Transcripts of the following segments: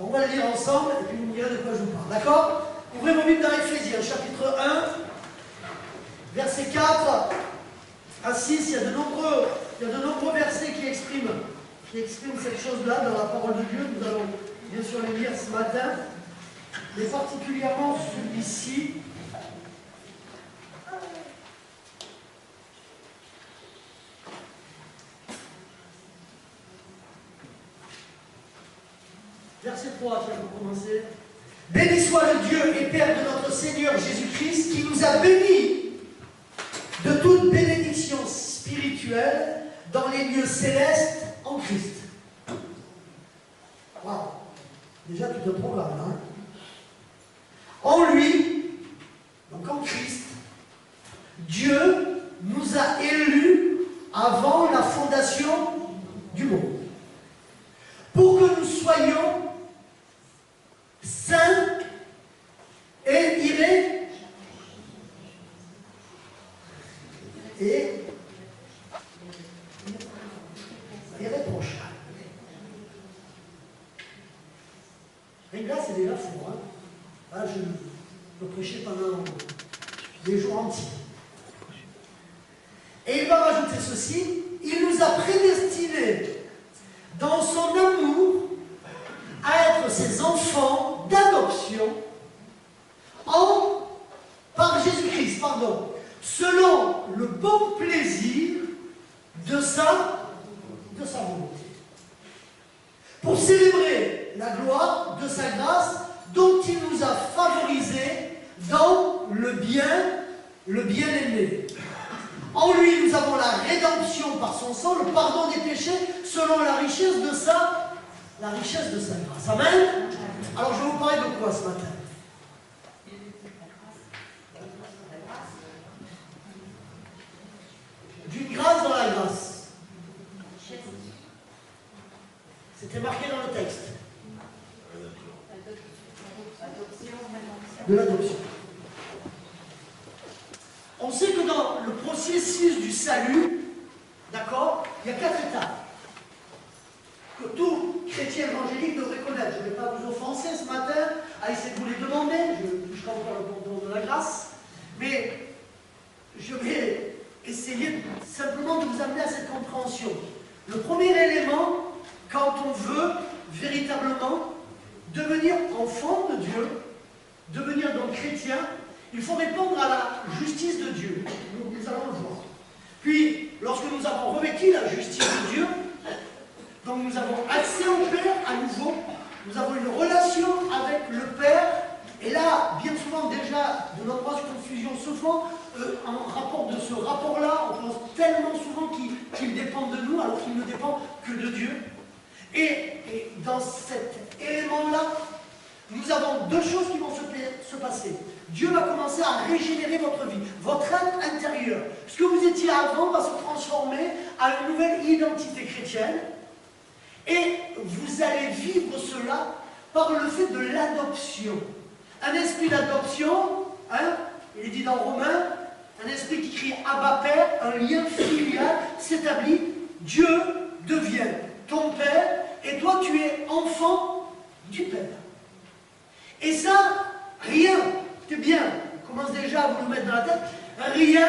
On va le lire ensemble et puis vous me direz de quoi je vous parle. D'accord? Ouvrez vos Bibles dans Éphésiens, chapitre 1, verset 4 à 6. Il y a de nombreux versets qui expriment cette chose-là dans la parole de Dieu. Nous allons bien sûr les lire ce matin, mais particulièrement celui-ci. Verset 3, tiens, pour commencer. Béni soit le Dieu et Père de notre Seigneur Jésus-Christ, qui nous a bénis de toute bénédiction spirituelle dans les lieux célestes en Christ. Waouh! Déjà tout un programme, hein? En lui, donc en Christ, Dieu nous a élus avant la fondation du monde, pour que nous soyons saints et irréprochables. Et là, c'est déjà fou. Hein? Là, je peux prêcher pendant des jours entiers. Et il va rajouter ceci: il nous a prédestinés dans son amour à être ses enfants d'adoption par Jésus-Christ, selon le bon plaisir de sa volonté, pour célébrer la gloire de sa grâce dont il nous a favorisés dans le bien-aimé. En lui, nous avons la rédemption par son sang, le pardon des péchés, selon la richesse de sa grâce. Amen. Alors, je vais vous parler de quoi ce matin? D'une grâce dans la grâce. C'était marqué dans le texte. De l'adoption. On sait que dans le processus du salut, d'accord, il y a 4 étapes que tout chrétien évangélique devrait connaître. Je ne vais pas vous offenser ce matin à essayer de vous les demander, je toucherai encore le bon de la grâce, mais je vais essayer simplement de vous amener à cette compréhension. Le premier élément, quand on veut véritablement devenir enfant de Dieu, devenir donc chrétien, il faut répondre à la justice de Dieu. Nous allons le voir. Puis, lorsque nous avons revêtu la justice de Dieu, donc nous avons accès au Père à nouveau, nous avons une relation avec le Père, et là, bien souvent déjà, de nombreuses confusions se font en rapport de ce rapport-là. On pense tellement souvent qu'il dépend de nous, alors qu'il ne dépend que de Dieu. Et dans cet élément-là, nous avons 2 choses qui vont se passer. Dieu va commencer à régénérer votre vie, votre être intérieur. Ce que vous étiez avant va se transformer à une nouvelle identité chrétienne. Et vous allez vivre cela par le fait de l'adoption. Un esprit d'adoption, hein, il est dit dans Romains, un esprit qui crie Abba Père, un lien filial s'établit. Dieu devient ton Père et toi tu es enfant du Père. Et ça, rien, c'est bien, on commence déjà à vous le mettre dans la tête, rien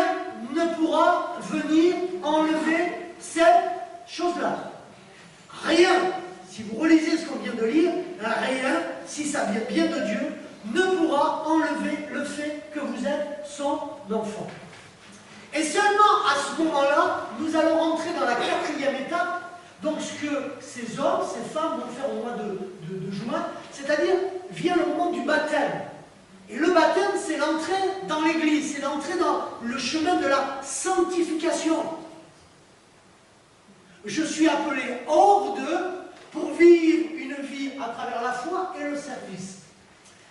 ne pourra venir enlever cette chose-là. Rien, si vous relisez ce qu'on vient de lire, rien, si ça vient bien de Dieu, ne pourra enlever le fait que vous êtes son enfant. Et seulement à ce moment-là, nous allons rentrer dans la 4e étape, donc ce que ces hommes, ces femmes vont faire au mois de juin, c'est-à-dire vient le moment du baptême. Et le baptême, c'est l'entrée dans l'Église, c'est l'entrée dans le chemin de la sanctification. Je suis appelé hors d'eux pour vivre une vie à travers la foi et le service.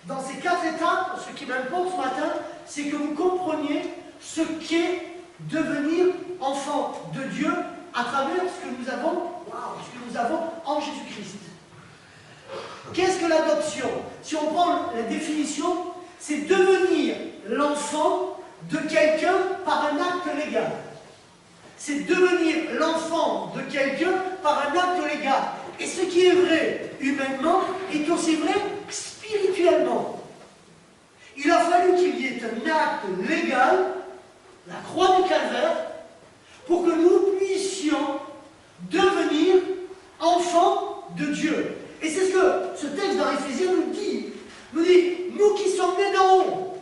Dans ces 4 étapes, ce qui m'importe ce matin, c'est que vous compreniez ce qu'est devenir enfant de Dieu à travers ce que nous avons en Jésus-Christ. Qu'est-ce que l'adoption? Si on prend la définition, c'est devenir l'enfant de quelqu'un par un acte légal. C'est devenir l'enfant de quelqu'un par un acte légal. Et ce qui est vrai humainement est aussi vrai spirituellement. Il a fallu qu'il y ait un acte légal, la croix du calvaire, pour que nous puissions devenir enfants de Dieu. Et c'est ce que ce texte dans Éphésiens nous dit. Nous qui sommes nés d'en haut,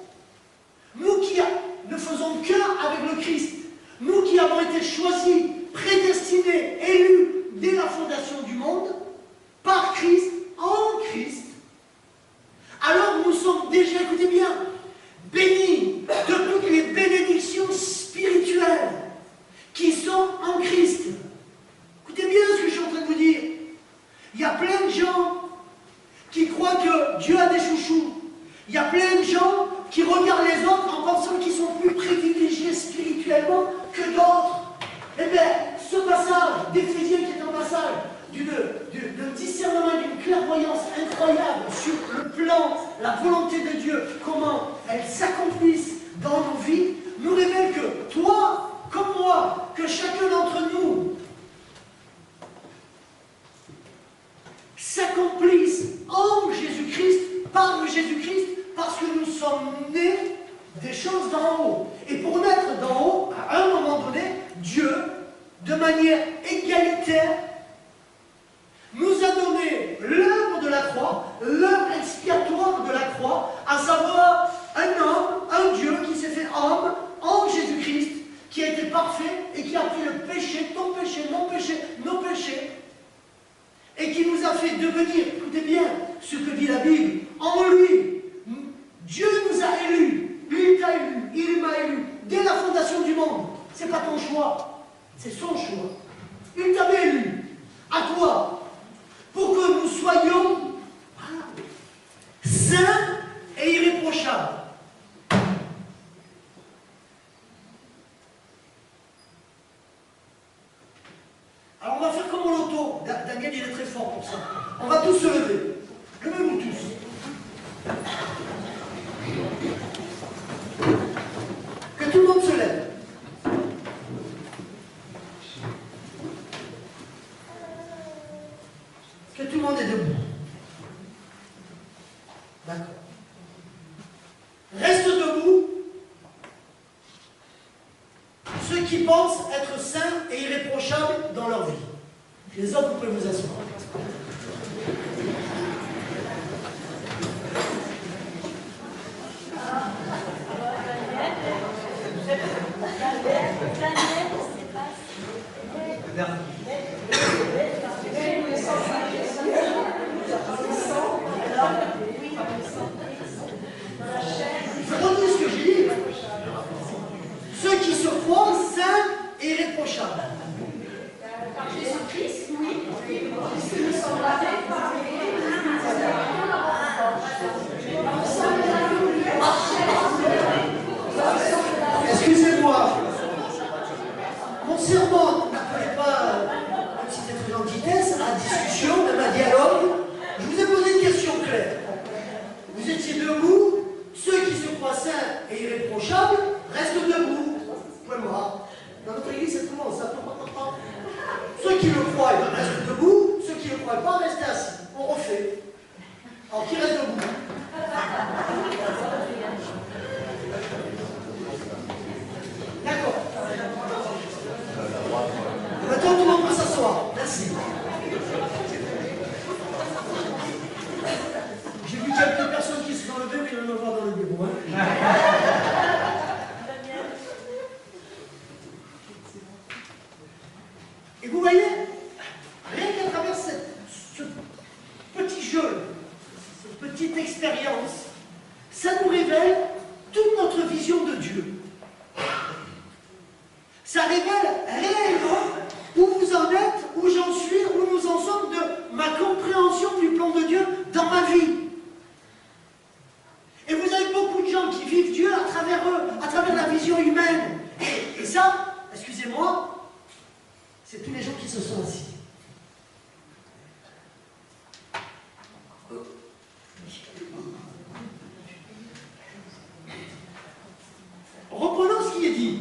nous qui ne faisons qu'un avec le Christ, nous qui avons été choisis, prédestinés, élus dès la fondation du monde, par Christ, en Christ, alors nous sommes déjà, écoutez bien, bénis de toutes les bénédictions spirituelles qui sont en Christ. Écoutez bien ce que je suis en train de vous dire. Il y a plein de gens qui croient que Dieu a des chouchous. Il y a plein de gens qui regardent les autres en pensant qu'ils sont plus privilégiés spirituellement que d'autres. Eh bien, ce passage d'Éphésiens qui est un passage d'un discernement, d'une clairvoyance incroyable sur le plan, la volonté de Dieu, comment elle s'accomplisse dans nos vies, nous révèle que toi, comme moi, que chacun d'entre nous s'accomplisse en Jésus-Christ, par Jésus-Christ, parce que nous sommes nés des choses d'en haut. Et pour naître d'en haut, à un moment donné, Dieu, de manière égalitaire, nous a donné l'œuvre de la croix, l'œuvre expiatoire de la croix, à savoir un homme, un Dieu qui s'est fait homme en Jésus-Christ, qui a été parfait et qui a pris le péché, ton péché, mon péché, nos péchés, et qui nous a fait devenir, écoutez bien ce que dit la Bible, en lui, Dieu nous a élus, il t'a élu, il m'a élu, dès la fondation du monde. C'est pas ton choix, c'est son choix. Il t'avait élu, à toi, pour que nous soyons saints et irréprochables. Alors on va faire comme au loto. Daniel il est très fort pour ça. On va tous se lever. Levez-vous tous. Que tout le monde se lève. Que tout le monde est debout. D'accord. Reste debout ceux qui pensent être saints et irréprochables dans leur vie. Les autres, vous pouvez vous asseoir. Je redis ce que j'ai dit. Ceux qui se croient saints et irréprochables. Par Jésus-Christ, oui. Nous sommes lavés par Excusez-moi. Mon serment n'appelait pas une petite antithèse à discussion, même à dialogue. Je vous ai posé une question claire. Vous étiez debout. Ceux qui se croient saints et irréprochables restent debout. Point moi. Dans notre église, c'est tout le monde. Ça. Ceux qui le croient, ils restent debout. Ceux qui ne le croient pas, restent assis. On refait. Alors, qui reste debout? D'accord. Maintenant, tout le monde peut s'asseoir. Merci. J'ai vu quelques personnes qui se sont levées, mais il y en a pas dans le bureau. Hein. Et vous voyez, rien qu'à travers ce petit jeu, cette petite expérience, ça nous révèle toute notre vision de Dieu. Ça révèle réellement où vous en êtes, où j'en suis, où nous en sommes de ma compréhension du plan de Dieu dans ma vie. Et vous avez beaucoup de gens qui vivent Dieu à travers eux, à travers la vision humaine. Et ça, excusez-moi, c'est tous les gens qui se sont assis. Reprenons ce qui est dit.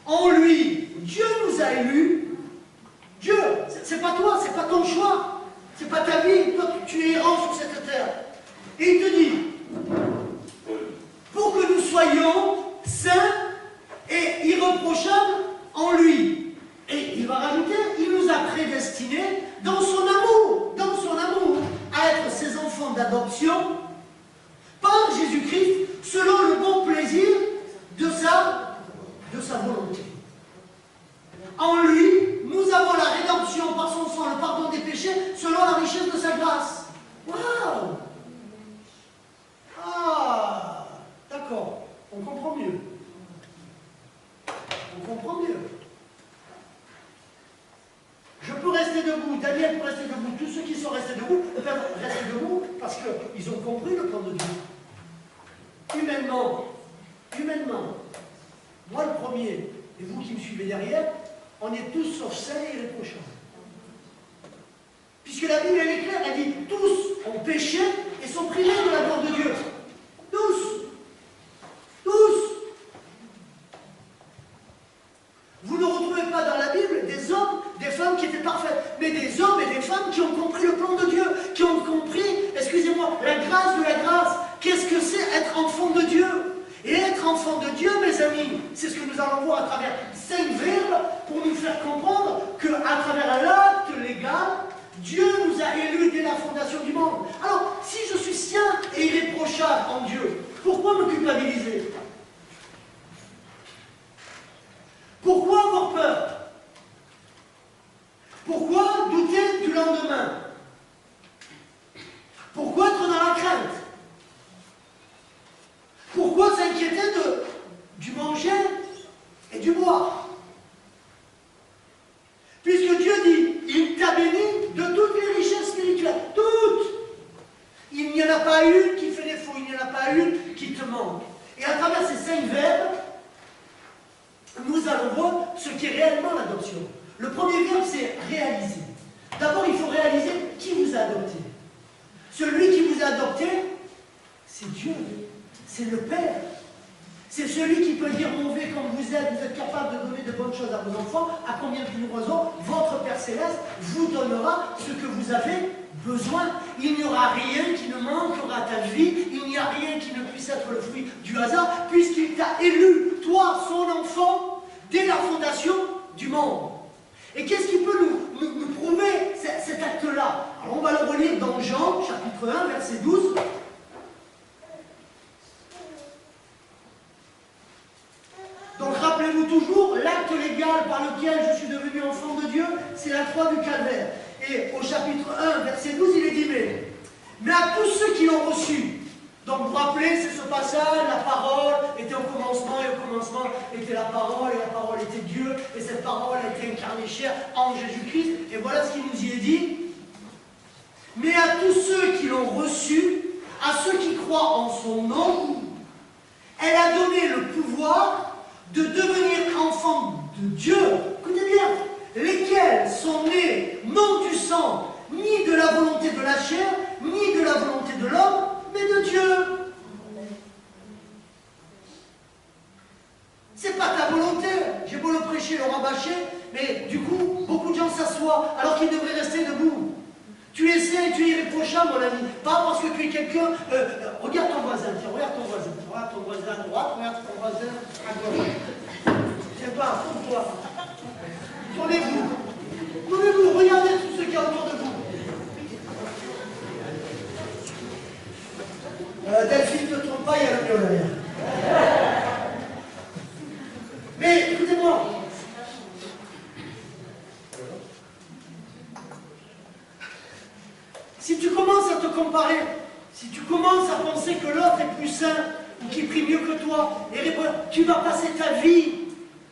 En lui, Dieu nous a élus. Dieu, c'est pas toi, c'est pas ton choix, c'est pas ta vie. Toi, tu es errant sur cette d'adoption par Jésus-Christ selon le bon plaisir de sa volonté. En lui, nous avons la rédemption par son sang, le pardon des péchés, selon la richesse de sa grâce. Waouh! Ah! D'accord, on comprend mieux. On comprend mieux. Je peux rester debout, Daniel peut rester debout, tous ceux qui sont restés debout peuvent rester debout parce qu'ils ont compris le plan de Dieu. Humainement, moi le premier, et vous qui me suivez derrière, on est tous sauf saints et irréprochables. Puisque la Bible, elle est claire, elle dit tous ont péché et sont privés de la gloire de Dieu. Tous. Tous. Vous ne retrouvez pas dans la Bible des hommes, des femmes qui étaient parfaits, mais des hommes et des femmes qui ont compris le plan de Dieu, qui ont compris, excusez-moi, la grâce de la grâce. Qu'est-ce que c'est être enfant de Dieu? Et être enfant de Dieu, mes amis, c'est ce que nous allons voir à travers 5 verbes pour nous faire comprendre qu'à travers l'acte légal, Dieu nous a élus dès la fondation du monde. Alors, si je suis saint et irréprochable en Dieu, pourquoi me culpabiliser? Pourquoi avoir peur? Pourquoi douter du lendemain? Pourquoi être dans la crainte? Pourquoi s'inquiéter du manger et du boire? Puisque Dieu dit, il t'a béni de toutes les richesses spirituelles, toutes. Il n'y en a pas une qui fait défaut, il n'y en a pas une qui te manque. Et à travers ces 5 verbes, nous allons voir ce qu'est réellement l'adoption. Le premier verbe, c'est réaliser. D'abord, il faut réaliser qui vous a adopté. Celui qui vous a adopté, c'est Dieu. C'est le Père. C'est celui qui peut dire mauvais comme vous êtes capable de donner de bonnes choses à vos enfants, à combien plus nous raison, votre Père Céleste vous donnera ce que vous avez besoin. Il n'y aura rien qui ne manquera à ta vie, il n'y a rien qui ne puisse être le fruit du hasard, puisqu'il t'a élu, toi, son enfant, dès la fondation du monde. Et qu'est-ce qui peut nous prouver cet acte-là? Alors on va le relire dans Jean, chapitre 1, verset 12. Donc rappelez-vous toujours, l'acte légal par lequel je suis devenu enfant de Dieu, c'est la croix du calvaire. Et au chapitre 1, verset 12, il est dit, mais à tous ceux qui l'ont reçu, donc vous vous rappelez, c'est ce passage, la parole était au commencement, et au commencement était la parole, et la parole était Dieu, et cette parole a été incarnée chair en Jésus-Christ, et voilà ce qu'il nous y est dit. Mais à tous ceux qui l'ont reçu, à ceux qui croient en son nom, elle a donné le pouvoir de devenir enfants de Dieu, écoutez bien, lesquels sont nés non du sang, ni de la volonté de la chair, ni de la volonté de l'homme, mais de Dieu. C'est pas ta volonté. J'ai beau le prêcher, le rabâcher, mais du coup, beaucoup de gens s'assoient alors qu'ils devraient rester debout. Tu es saint, tu es irréprochable, mon ami. Pas parce que tu es quelqu'un. Regarde ton voisin, tiens, regarde ton voisin. Regarde ton voisin à droite, regarde ton voisin à gauche. Tiens pas, tourne-toi. Tournez-vous. Tournez-vous, regardez tout ce qu'il y a autour de vous. Delphine, ne te trompe pas, il y a le mieux derrière. Mais écoutez-moi. Si tu commences à te comparer, si tu commences à penser que l'autre est plus sain ou qu'il prie mieux que toi, tu vas passer ta vie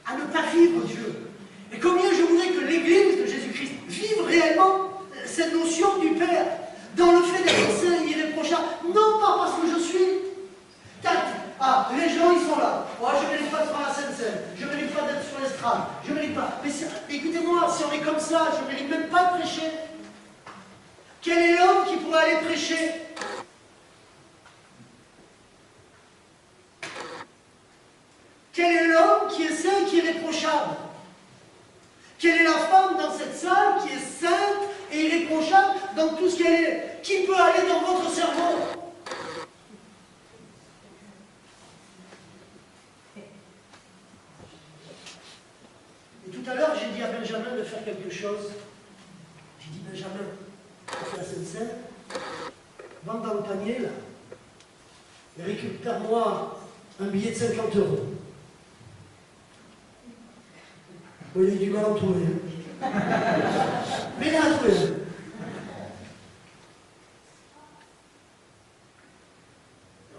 à ne pas vivre Dieu. Et combien je voudrais que l'Église de Jésus-Christ vive réellement cette notion du Père, dans le fait d'être saint et irréprochable, non pas parce que je suis. Ah, les gens ils sont là. Oh, je ne mérite pas de faire la Sainte-Seine, je ne mérite pas d'être sur l'estrade, je ne mérite pas. Mais écoutez-moi, si on est comme ça, je ne mérite même pas de prêcher. Quel est l'homme qui pourrait aller prêcher? Quel est l'homme qui est saint, qui est irréprochable? Quelle est la femme dans cette salle qui est sainte et irréprochable dans tout ce qu'elle est? Qui peut aller dans votre cerveau? Et tout à l'heure, j'ai dit à Benjamin de faire quelque chose. J'ai dit, Benjamin, c'est la Sainte-Seine. rentre dans le panier, là, et récupère-moi un billet de 50 €. Bon, il a eu du mal à en trouver. Hein. Mais il a trouvé.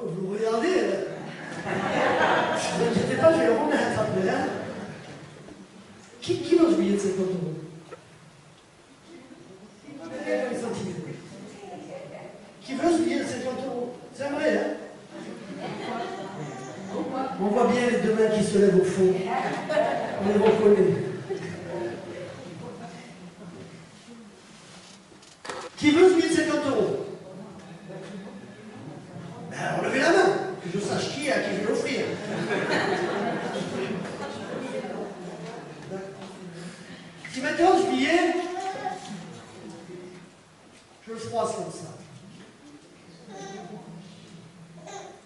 Vous regardez, ne vous inquiétez pas, je vais le remettre après. Hein. Qui veut ce billet de 50 €? Qui veut ce billet de 50 €? C'est vrai, hein? On voit bien les deux mains qui se lèvent au fond. On les reconnaît. Qui veut ce billet de 50 €? Ben, relevez la main, que je sache qui est à qui je vais l'offrir. Si maintenant ce billet, je le froisse comme ça.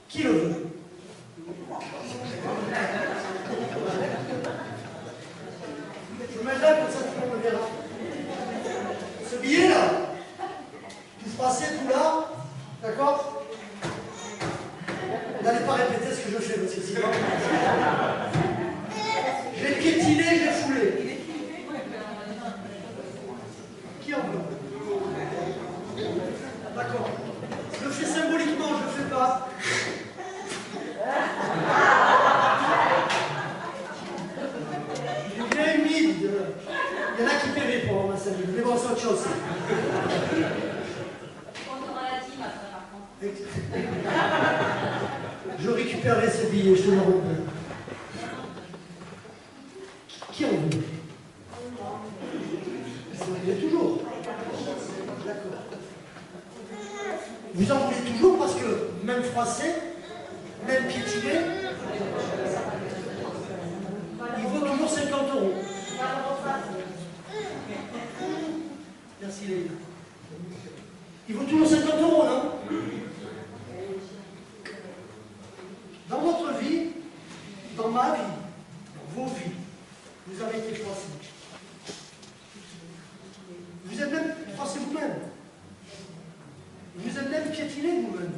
Qui le veut? Je mets là comme ça tout le monde le verra. Ce billet-là, tout froissé, tout là, d'accord? Vous n'allez pas répéter ce que je fais parce que sinon. Je vais le piétiner, je vais le fouler. Qui en veut? D'accord. Je le fais symboliquement, je ne le fais pas. Il est bien humide. Il y en a qui paieraient pour ma salle. Mais bon, c'est autre chose. Je récupérerai ce billet, je te le remets. Qui en veut? Vous en voulez toujours? D'accord. Vous en voulez toujours parce que même froissé, même piétiné, il vaut toujours 50 €. Merci Léa. Il vaut toujours 50 €, non? Dans votre vie, dans ma vie, dans vos vies, vous avez été froissés. Vous êtes même froissés vous-même. Vous êtes même piétinés vous-même.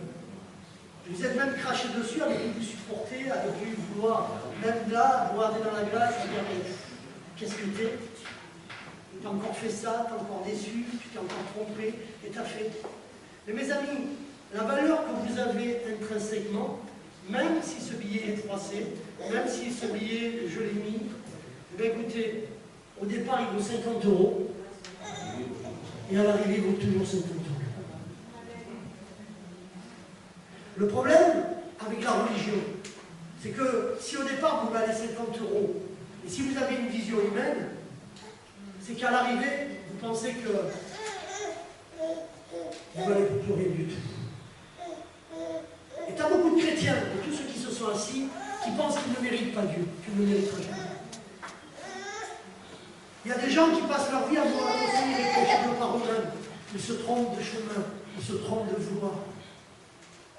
Vous êtes même craché dessus avec vous supporter, avec vous vouloir, même là, regarder dans la glace et dire qu'est-ce que t'es? Tu as encore fait ça, tu as encore déçu, tu t'es encore trompé, et tu as fait. Mais mes amis, la valeur que vous avez intrinsèquement, même si ce billet est froissé, même si ce billet, je l'ai mis, eh bien écoutez, au départ il vaut 50 €, et à l'arrivée il vaut toujours 50 €. Le problème avec la religion, c'est que si au départ vous valez 50 €, et si vous avez une vision humaine, c'est qu'à l'arrivée, vous pensez que vous valez plus rien du tout. Et tu as beaucoup de chrétiens, et tous ceux qui se sont assis, qui pensent qu'ils ne méritent pas Dieu, qu'ils ne méritent rien. Il y a des gens qui passent leur vie à vouloir conseiller les pécheurs par eux-mêmes. Ils se trompent de chemin, ils se trompent de voie.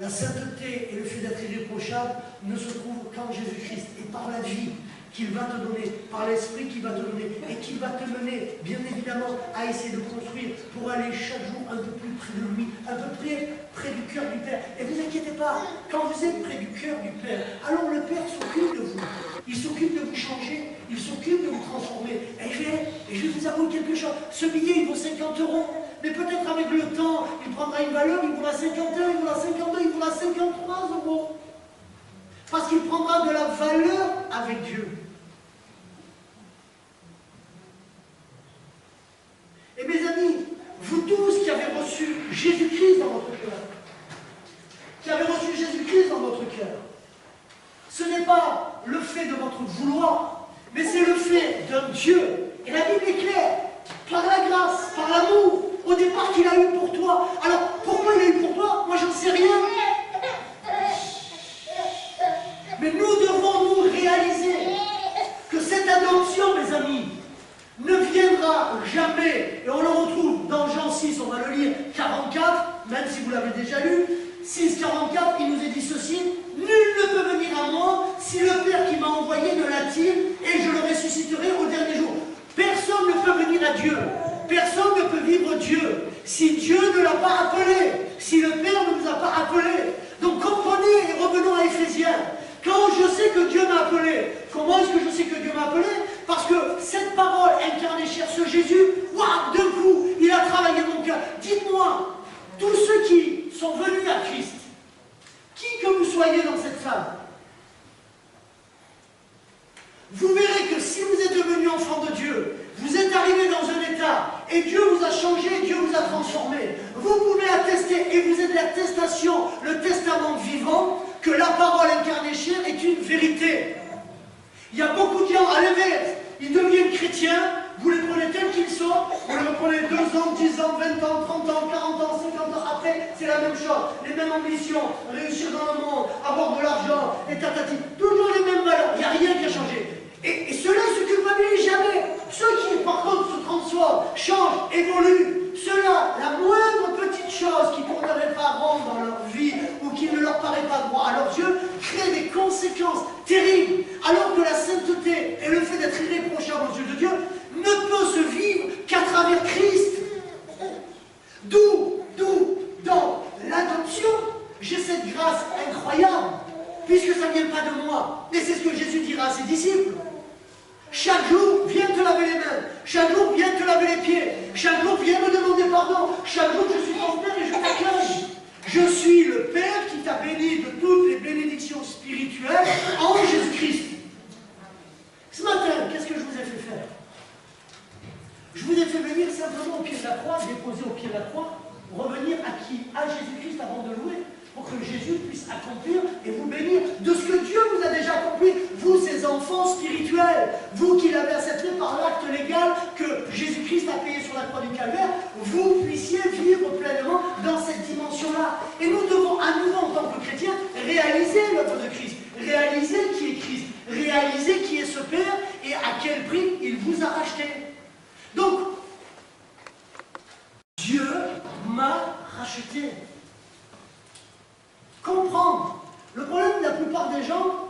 La sainteté et le fait d'être irréprochable ne se trouvent qu'en Jésus-Christ et par la vie qu'il va te donner, par l'esprit qu'il va te donner et qui va te mener, bien évidemment, à essayer de construire pour aller chaque jour un peu plus près de lui, un peu près du cœur du Père. Et vous inquiétez pas, quand vous êtes près du cœur du Père, alors le Père s'occupe de vous. Il s'occupe de vous changer, il s'occupe de vous transformer. Et je vais vous avouer quelque chose, ce billet il vaut 50 €, mais peut-être avec le temps, il prendra une valeur, il vaudra 51, il vaudra 52, il vaudra 53 €. Parce qu'il prendra de la valeur avec Dieu. Et mes amis, vous tous qui avez reçu Jésus-Christ dans votre cœur, qui avez reçu Jésus-Christ dans votre cœur, ce n'est pas le fait de votre vouloir, mais c'est le fait d'un Dieu. Et la Bible est claire, par la grâce, par l'amour, au départ qu'il a eu pour toi. Alors, pourquoi il a eu pour toi? Moi, j'en sais rien. Mais nous devons nous réaliser que cette adoption, mes amis, ne viendra jamais, et on le retrouve dans Jean 6, on va le lire, 44, même si vous l'avez déjà lu, 6, 44, il nous est dit ceci: nul ne peut venir à moi si le Père qui m'a envoyé ne l'attire, et je le ressusciterai au dernier jour. Personne ne peut venir à Dieu, personne ne peut vivre Dieu si Dieu ne l'a pas appelé, si le Père stade. Vous verrez que si vous êtes devenu enfant de Dieu, vous êtes arrivé dans un état, et Dieu vous a changé, Dieu vous a transformé. Vous pouvez attester, et vous êtes l'attestation, le testament vivant, que la parole incarnée chair est une vérité. Il y a beaucoup de gens, à l'inverse, ils deviennent chrétiens, vous les prenez tels qu'ils sont, vous les reprenez 2 ans, 10 ans, 20 ans, 30 ans, 40 ans, 50 ans, après, c'est la même chose, les mêmes ambitions, réussir dans le monde, avoir de l'argent, et tatati, toujours les mêmes valeurs, il n'y a rien qui a changé. Et ceux-là ne se culpabilisent jamais. Ceux qui, par contre, se transforment, changent, évoluent, ceux-là, la moindre petite chose qui ne tournerait pas rond dans leur vie ou qui ne leur paraît pas droit à leurs yeux, crée des conséquences terribles. Alors que la sainteté et le fait d'être irréprochable aux yeux de Dieu ne peut se vivre qu'à travers Christ. D'où, dans l'adoption, j'ai cette grâce incroyable, puisque ça ne vient pas de moi. Et c'est ce que Jésus dira à ses disciples. Chaque jour, viens te laver les mains. Chaque jour, viens te laver les pieds. Chaque jour, viens me demander pardon. Chaque jour, je suis ton Père et je t'accueille. Je suis le Père qui t'a béni de toutes les bénédictions spirituelles en Jésus-Christ. Ce matin, qu'est-ce que je vous ai fait faire? Je vous ai fait venir simplement au pied de la croix, déposer au pied de la croix, revenir à qui? À Jésus-Christ avant de louer, pour que Jésus puisse accomplir et vous bénir de ce que Dieu vous a déjà accompli, vous, ses enfants spirituels, vous qui l'avez accepté par l'acte légal que Jésus-Christ a payé sur la croix du Calvaire, vous puissiez vivre pleinement dans cette dimension-là. Et nous devons à nouveau, en tant que chrétiens, réaliser l'œuvre de Christ, réaliser qui est Christ, réaliser qui est ce Père et à quel prix il vous a racheté. Donc, Dieu m'a racheté. Comprendre. Le problème de la plupart des gens,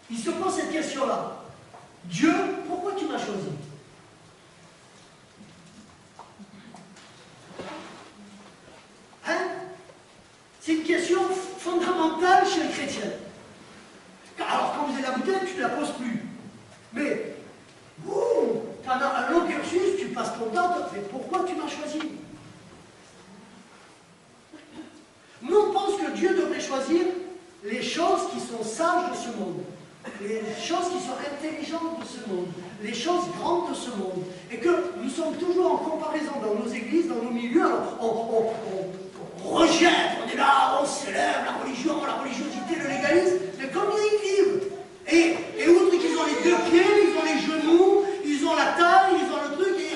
ils se posent cette question-là. Dieu, pourquoi tu m'as choisi? Hein? C'est une question fondamentale chez le chrétien. Alors, quand vous avez la bouteille, tu ne la poses plus. Mais, tu as un long cursus, tu passes ton temps, mais pourquoi tu m'as choisi? Nous, on pense que Dieu devrait choisir les choses qui sont sages de ce monde, les choses qui sont intelligentes de ce monde, les choses grandes de ce monde. Et que nous sommes toujours en comparaison dans nos églises, dans nos milieux, on rejette, on est là, on célèbre la religion, la religiosité, le légalisme, mais combien ils vivent? Et outre qu'ils ont les 2 pieds, ils ont les genoux, ils ont la taille, ils ont le truc, et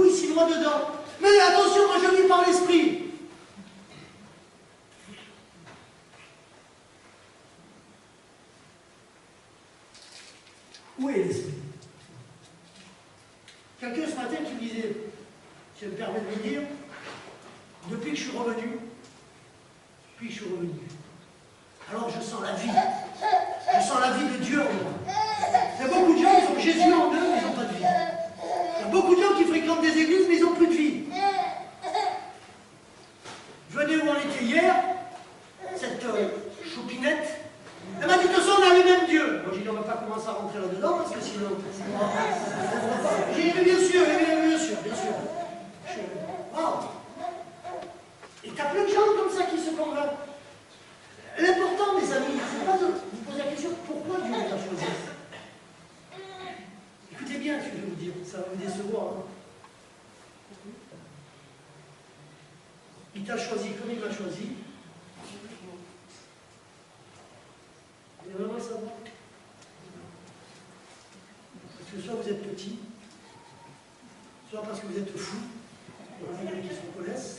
ils s'y noient dedans. Mais attention, moi je vis par l'esprit. Où est l'esprit? Quelqu'un ce matin qui me disait, si je me permets de le dire, depuis que je suis revenu, alors je sens la vie. Je sens la vie de Dieu en moi. Il y a beaucoup de gens, ils ont Jésus en eux, mais ils n'ont pas de vie. Il y a beaucoup de gens qui fréquentent des églises, mais ils n'ont plus de vie. Venez où on était hier, cette choupinette. Elle m'a dit que ça, on a le même Dieu. Moi, j'ai dit, on ne va pas commencer à rentrer là-dedans, parce que sinon... J'ai dit, bien sûr. Wow. Et t'as plein de gens comme ça qui se convainquent. L'important, mes amis, c'est pas de vous poser la question, pourquoi Dieu t'a choisi? Écoutez bien ce que je vais vous dire, ça va vous décevoir. Hein. Il t'a choisi comme il m'a choisi. Vous voulez vraiment savoir? Parce que soit vous êtes petit, soit parce que vous êtes fou, il y en a qui se connaissent,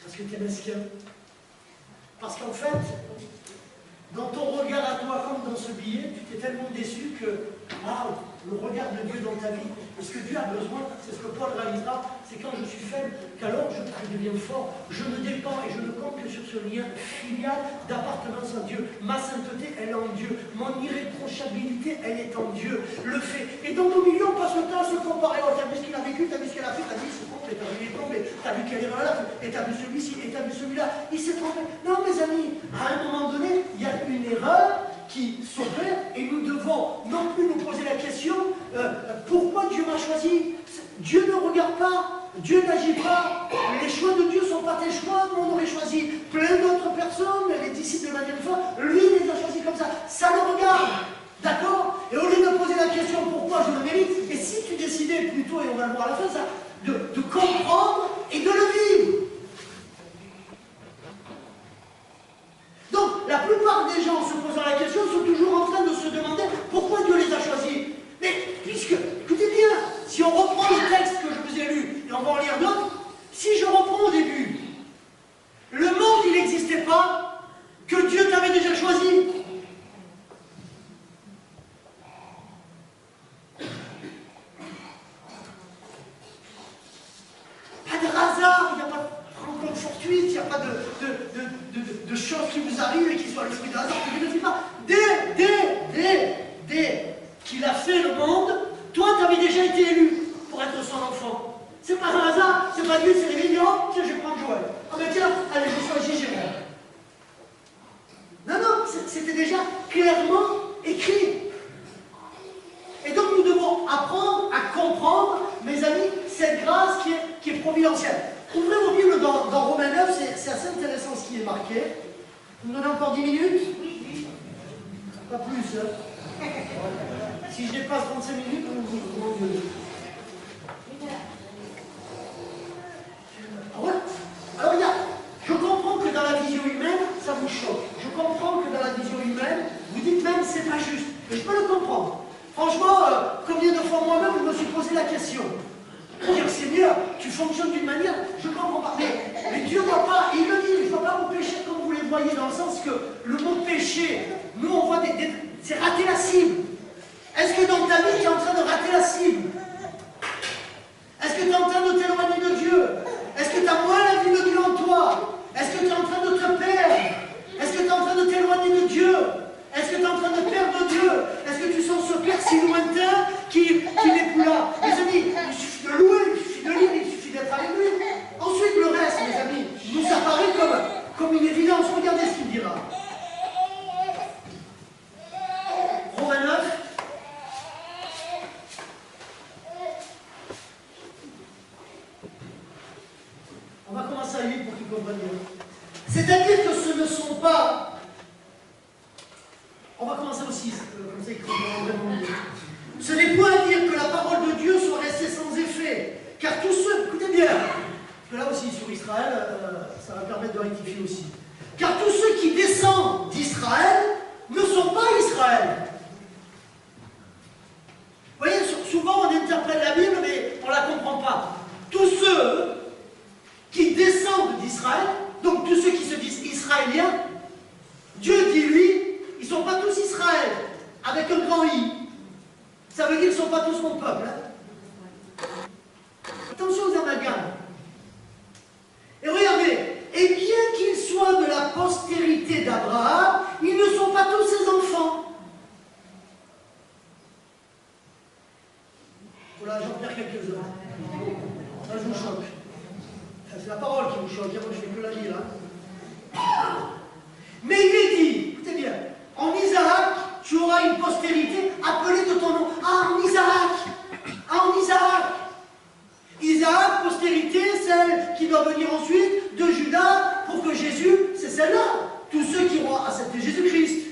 parce que tu es mesquin. Parce qu'en fait, dans ton regard à toi, comme dans ce billet, tu t'es tellement déçu que, waouh, le regard de Dieu dans ta vie, et ce que Dieu a besoin, c'est ce que Paul réalisera, c'est quand je suis faible, qu'alors je deviens fort, je me dépends et je ne compte que sur ce lien filial d'appartenance à Dieu. Ma sainteté, elle est en Dieu. Mon irréprochabilité, elle est en Dieu. Le fait. Et dans nos milieux, on passe le temps à se comparer. Oh, t'as vu ce qu'il a vécu, t'as vu ce qu'elle a fait, t'as vu ce qu'on fait, t'as vu les tombés, t'as vu quelle erreur là, et t'as vu celui-ci, et t'as vu celui-là. Il s'est trompé. Non, mes amis, à un moment donné, il y a une erreur qui s'opère et nous devons non plus nous poser la question pourquoi Dieu m'a choisi. Dieu ne regarde pas, Dieu n'agit pas les choix de Dieu ne sont pas tes choix. Nous, on aurait choisi plein d'autres personnes, les disciples de Matthieu, lui, il les a choisis comme ça. Ça le regarde. D'accord? Et au lieu de poser la question pourquoi je le mérite, et si tu décidais plutôt, et on va le voir à la fin, ça, de comprendre et de le vivre. Donc, la plupart des gens se posant la question sont toujours en train de se demander pourquoi Dieu les a choisis. Mais, puisque, écoutez bien, si on reprend le texte que je vous ai lu, et on va en lire d'autres, si je reprends au début, le monde, il n'existait pas, que Dieu t'avait déjà choisi. Pas de hasard, il n'y a pas de rencontre fortuite, il n'y a pas de choses qui vous arrivent et qui soient le fruit de hasard, que Dieu ne fait pas. Dès qu'il a fait le monde, toi, tu avais déjà été élu pour être son enfant. C'est pas un hasard, c'est pas Dieu, c'est les millions, tiens, je vais prendre Joël. Ah ben tiens, allez, je choisis Jérôme. Non, c'était déjà clairement écrit. Et donc nous devons apprendre à comprendre, mes amis, cette grâce qui est providentielle. Ouvrez vos Bibles dans Romains 9, c'est assez intéressant ce qui est marqué. Vous me donnez encore 10 minutes? Pas plus, hein. Si je dépasse 35 minutes, vous m'engueulez. Alors regarde, je comprends que dans la vision humaine, ça vous choque. Je comprends que dans la vision humaine, vous dites même c'est pas juste. Mais je peux le comprendre. Franchement, combien de fois moi-même je me suis posé la question. Dire Seigneur, tu fonctionnes d'une manière, je comprends pas. Mais Dieu ne voit pas, il le dit, il ne voit pas vos péchés comme vous les voyez, dans le sens que le mot péché, nous on voit c'est rater la cible. Est-ce que dans ta vie tu es en train de rater la cible? Est-ce que tu es en train de t'éloigner de Dieu? Est-ce que tu as moins la vie de Dieu en toi? Est-ce que tu es en train de te perdre? Est-ce que tu es en train de t'éloigner de Dieu? Est-ce que tu es en train de perdre Dieu? Est-ce que tu sens ce Père si lointain qu'il n'est plus là? Mes amis, il suffit de louer, il suffit de lire, il suffit d'être avec lui. Ensuite, le reste, mes amis, nous apparaît comme une évidence. Regardez ce qu'il dira. Romains 9. On va commencer à lire pour qu'ils comprennent bien. C'est-à-dire que ce ne sont pas... On va commencer au 6, comme ça ils comprendront vraiment mieux. Ce n'est point à dire que la parole de Dieu soit restée sans effet, car tous ceux... Écoutez bien, parce que là aussi sur Israël, ça va permettre de rectifier aussi. Car tous ceux qui descendent d'Israël ne sont pas Israël. Vous voyez, souvent on interprète la Bible, mais on ne la comprend pas. Tous ceux qui descendent d'Israël, donc tous ceux qui se disent israéliens, Dieu dit lui, ils ne sont pas tous Israël, avec un grand I. Ça veut dire qu'ils ne sont pas tous mon peuple. Hein. Attention aux amalgames. Et regardez, et bien qu'ils soient de la postérité d'Abraham, ils ne sont pas tous ses enfants. Voilà, j'en perds quelques-uns. Là, je vous choque. C'est la parole qui vous choque, moi je fais que la lire. Hein. Mais il est dit, écoutez bien, en Isaac, tu auras une postérité appelée de ton nom. Ah, en Isaac! Ah, en Isaac! Isaac, postérité, celle qui doit venir ensuite de Judas pour que Jésus, c'est celle-là. Tous ceux qui auront accepté Jésus-Christ.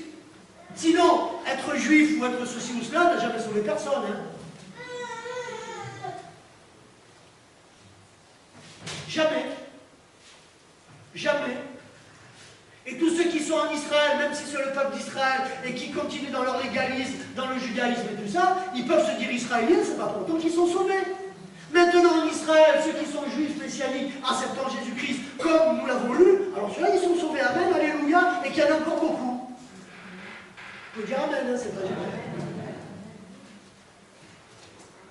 Sinon, être juif ou être ceci ou cela n'a jamais sauvé personne. Hein. Jamais. Jamais. Et tous ceux qui sont en Israël, même si c'est le peuple d'Israël, et qui continuent dans leur légalisme, dans le judaïsme et tout ça, ils peuvent se dire israéliens, c'est pas pour autant qu'ils sont sauvés. Maintenant en Israël, ceux qui sont juifs, messianiques, acceptant Jésus-Christ, comme nous l'avons lu, alors ceux-là, ils sont sauvés. Amen, alléluia, et qu'il y en a encore beaucoup. Je peux dire amen, hein, c'est pas Jésus.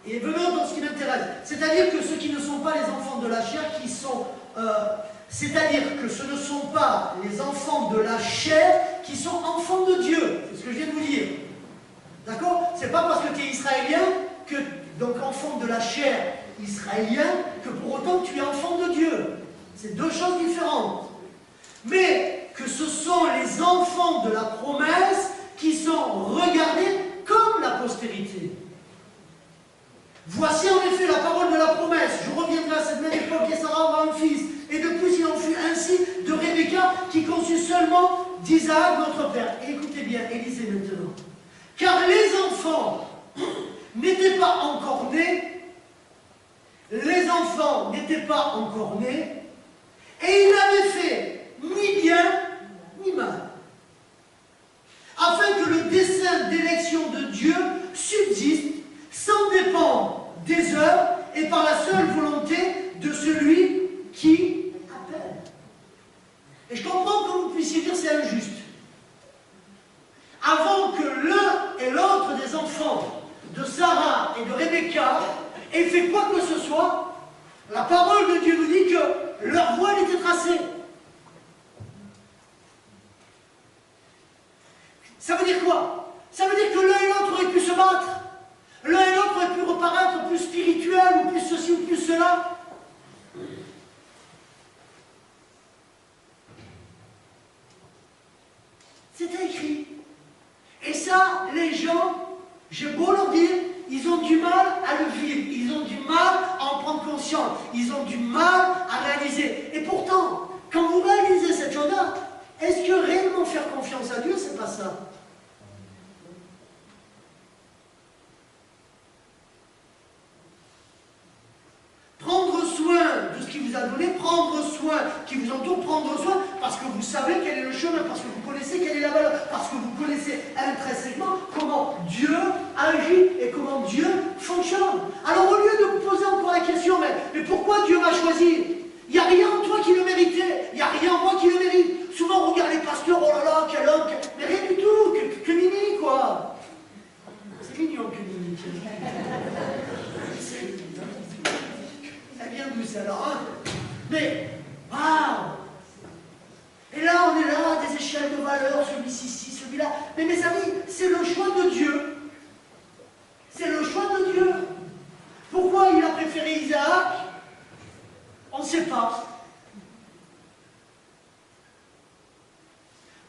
Et venons dans ce qui m'intéresse. C'est-à-dire que ceux qui ne sont pas les enfants de la chair, qui sont... c'est-à-dire que ce ne sont pas les enfants de la chair qui sont enfants de Dieu. C'est ce que je viens de vous dire. D'accord? C'est pas parce que tu es israélien, que, donc enfant de la chair israélien, que pour autant tu es enfant de Dieu. C'est deux choses différentes. Mais que ce sont les enfants de la promesse qui sont regardés comme la postérité. Voici en effet la parole de la promesse. Je reviendrai à cette même époque et Sarah aura un fils. qui conçut seulement d'Isaac notre père. Et écoutez bien, et lisez maintenant. Car les enfants n'étaient pas encore nés, les enfants n'étaient pas encore nés, et il n'avait fait ni bien ni mal, afin que le dessein d'élection de Dieu subsiste sans dépendre des œuvres et par la seule volonté de celui qui appelle. Et je comprends que vous puissiez dire c'est injuste. Avant que l'un et l'autre des enfants de Sarah et de Rebecca aient fait quoi que ce soit, la parole de Dieu nous dit que leur voie était tracée. Ça veut dire quoi? Ça veut dire que l'un et l'autre auraient pu se battre. L'un et l'autre auraient pu reparaître plus spirituel, ou plus ceci, ou plus cela. C'était écrit. Et ça, les gens, j'ai beau leur dire, ils ont du mal à le vivre, ils ont du mal à en prendre conscience, ils ont du mal à réaliser. Et pourtant, quand vous réalisez cette chose-là, est-ce que réellement faire confiance à Dieu, c'est pas ça? Prendre soin de ce qu'il vous a donné, prendre soin qui vous entoure, prendre soin parce que vous savez quel est le chemin, parce que vous connaissez quelle est la valeur, parce que vous connaissez intrinsèquement comment Dieu agit et comment Dieu fonctionne. Alors au lieu de vous poser encore la question, mais pourquoi Dieu m'a choisi? Il n'y a rien en toi qui le méritait, il n'y a rien en moi qui le mérite. Souvent on regarde les pasteurs, oh là là, quel homme, mais rien du tout, que Mimi quoi. C'est mignon que Mimi. Elle vient d'où c'est alors, hein? Mais, waouh! Et là, on est là, des échelles de valeur, celui-ci, celui-là. Mais mes amis, c'est le choix de Dieu. C'est le choix de Dieu. Pourquoi il a préféré Isaac? On ne sait pas.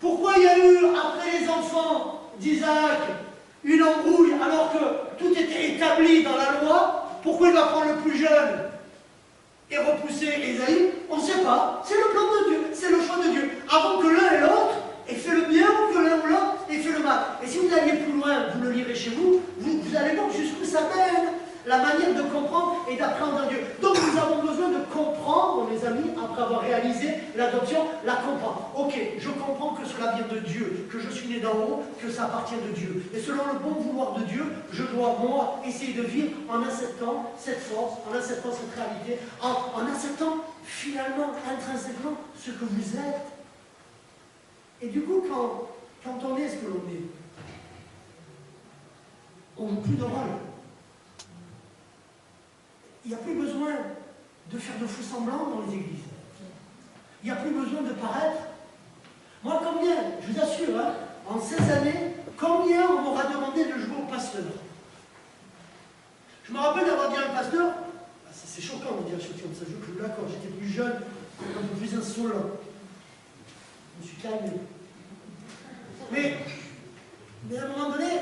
Pourquoi il y a eu, après les enfants d'Isaac, une embrouille alors que tout était établi dans la loi? Pourquoi il va prendre le plus jeune et repousser Ésaïe? On ne sait pas. C'est le plan de Dieu, c'est le choix de Dieu. Avant que l'un et l'autre aient fait le bien ou que l'un ou l'autre ait fait le mal. Et si vous alliez plus loin, vous le lirez chez vous, vous allez voir jusqu'où ça mène, la manière de comprendre et d'apprendre Dieu. Donc nous avons besoin de comprendre, mes amis, après avoir réalisé l'adoption, la comprendre. Ok, je comprends que cela vient de Dieu, que je suis né d'en haut, que ça appartient de Dieu. Et selon le bon vouloir de Dieu, je dois, moi, essayer de vivre en acceptant cette force, en acceptant cette réalité, en acceptant finalement, intrinsèquement, ce que vous êtes. Et du coup, quand on est ce que l'on est, on n'a plus de rôle. Il n'y a plus besoin de faire de faux semblants dans les églises. Il n'y a plus besoin de paraître. Moi, combien, je vous assure, hein, en 16 années, combien on m'aura demandé de jouer au pasteur? Je me rappelle d'avoir dit à un pasteur, c'est choquant de dire des choses comme ça, je vous l'accorde, j'étais plus jeune, un peu plus insolent. Je me suis calmé. Mais à un moment donné,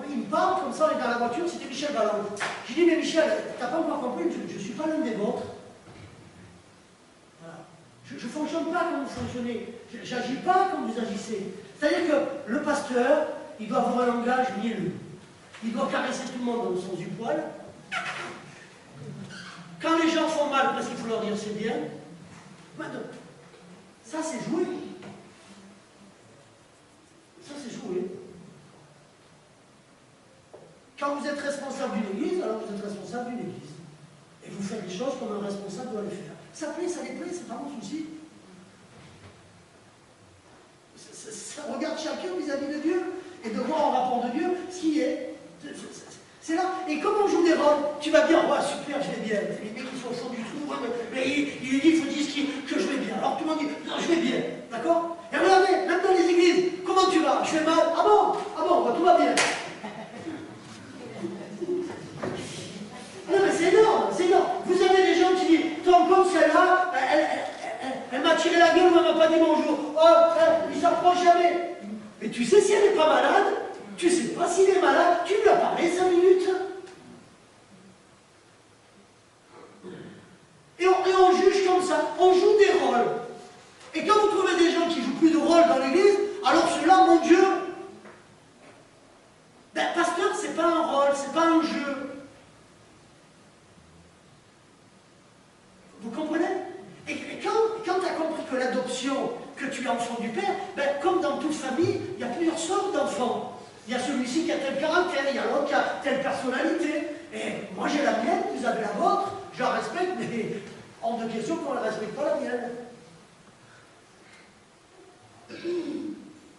il me parle comme ça, on est dans la voiture, c'était Michel Ballon. J'ai dit, mais Michel, t'as pas encore compris, je ne suis pas l'un des vôtres. Voilà. Je ne fonctionne pas comme vous fonctionnez. Je n'agis pas comme vous agissez. C'est-à-dire que le pasteur, il doit avoir un langage mielleux. Il doit caresser tout le monde dans le sens du poil. Quand les gens font mal, parce qu'il faut leur dire c'est bien, maintenant, ça c'est joué. Ça c'est joué. Quand vous êtes responsable d'une église, alors vous êtes responsable d'une église. Et vous faites les choses comme un responsable doit les faire. Ça plaît, ça les plaît, c'est pas mon souci. Ça regarde chacun vis-à-vis de Dieu. Et de voir en rapport de Dieu ce qui est. C'est là. Et comme on joue des rôles, tu vas dire, ouais, super, je vais bien. Les mecs qui sont au fond du trou, ouais, mais il dit, il faut dire que je vais bien. Alors tout le monde dit, non, je vais bien. D'accord? Et regardez, même dans les églises, comment tu vas? Je vais mal. Ah bon? Ah bon, bah, tout va bien. Non, mais c'est énorme, c'est énorme. Vous avez des gens qui disent, ton compte, celle-là, elle m'a tiré la gueule ou elle m'a pas dit bonjour. Oh, il s'approche jamais. Mais tu sais si elle n'est pas malade, tu sais pas s'il est malade, tu lui as parlé 5 minutes. Et on juge comme ça, on joue des rôles. Et quand vous trouvez des gens rôle dans l'église, alors cela, mon Dieu, ben, pasteur, c'est pas un rôle, c'est pas un jeu. Vous comprenez? Et quand tu as compris que l'adoption, que tu es enfant du Père, ben, comme dans toute famille, il y a plusieurs sortes d'enfants. Il y a celui-ci qui a tel caractère, il y a l'autre qui a telle personnalité. Et moi j'ai la mienne, vous avez la vôtre, je la respecte, mais hors de question qu'on ne respecte pas la mienne.